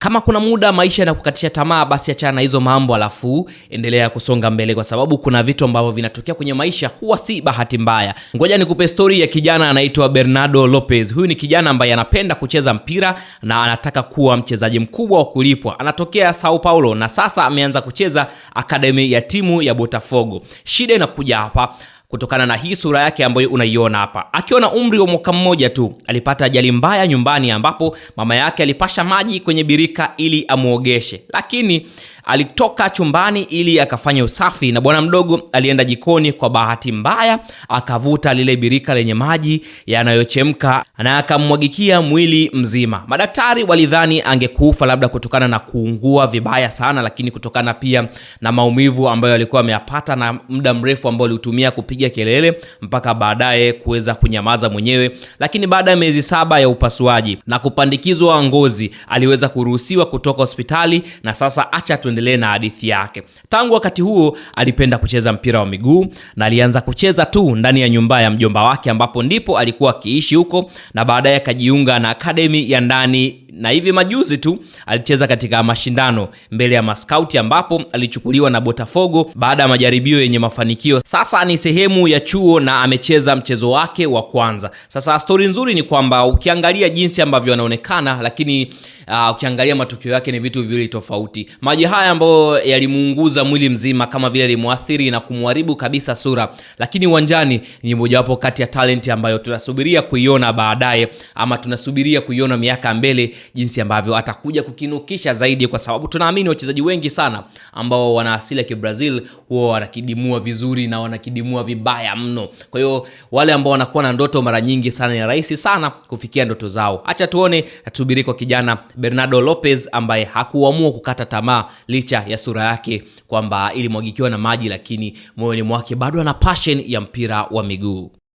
Kama kuna muda maisha yanakukatisha tamaa, basi achana na hizo mambo, alafu endelea kusonga mbele, kwa sababu kuna vitu ambavyo vinatokea kwenye maisha huwa si bahati mbaya. Ngoja nikupe story ya kijana anaitwa Bernardo Lopez. Huyu ni kijana ambaye anapenda kucheza mpira na anataka kuwa mchezaji mkubwa wa kulipwa. Anatokea Sao Paulo na sasa ameanza kucheza akademi ya timu ya Botafogo. Shida inakuja hapa kutokana na hii sura yake ambayo unaiona hapa. Akiwa na umri wa mwaka mmoja tu, alipata ajali mbaya nyumbani ambapo mama yake alipasha maji kwenye birika ili amuogeshe. Lakini alitoka chumbani ili akafanya usafi na bwana mdogo alienda jikoni, kwa bahati mbaya akavuta lile birika lenye maji yanayochemka na akamwagikia mwili mzima. Madaktari walidhani angekufa, labda kutokana na kuungua vibaya sana, lakini kutokana pia na maumivu ambayo alikuwa ameyapata na muda mrefu ambao alitumia kupiga kelele mpaka baadaye kuweza kunyamaza mwenyewe. Lakini baada ya miezi 7 ya upasuaji na kupandikizwa ngozi, aliweza kuruhusiwa kutoka hospitali na sasa acha tuendelee na hadithi yake. Tangu wakati huo alipenda kucheza mpira wa miguu na alianza kucheza tu ndani ya nyumba ya mjomba wake, ambapo ndipo alikuwa akiishi huko, na baadaye akajiunga na akademi ya ndani, na hivi majuzi tu alicheza katika mashindano mbele ya maskauti ambapo alichukuliwa na Botafogo baada ya majaribio yenye mafanikio. Sasa ni sehemu ya chuo na amecheza mchezo wake wa kwanza. Sasa story nzuri ni kwamba ukiangalia jinsi ambavyo anaonekana, lakini ukiangalia matukio yake ni vitu viwili tofauti. Maji haya ambayo yalimuunguza mwili mzima kama vile limuathiri na kumharibu kabisa sura, lakini uwanjani ni mojawapo kati ya talent ambayo tunasubiria kuiona baadaye, ama tunasubiria kuiona miaka mbele jinsi ambavyo atakuja kukinukisha zaidi, kwa sababu tunaamini wachezaji wengi sana ambao wana asili ya Kibrazil huwa wanakidimua vizuri na wanakidimua vibaya mno. Kwa hiyo wale ambao wanakuwa na ndoto mara nyingi sana ni rahisi sana kufikia ndoto zao. Acha tuone, tusubiri kwa kijana Bernardo Lopez ambaye hakuamua kukata tamaa licha ya sura yake kwamba ilimwagikiwa na maji, lakini moyoni mwake bado ana passion ya mpira wa miguu.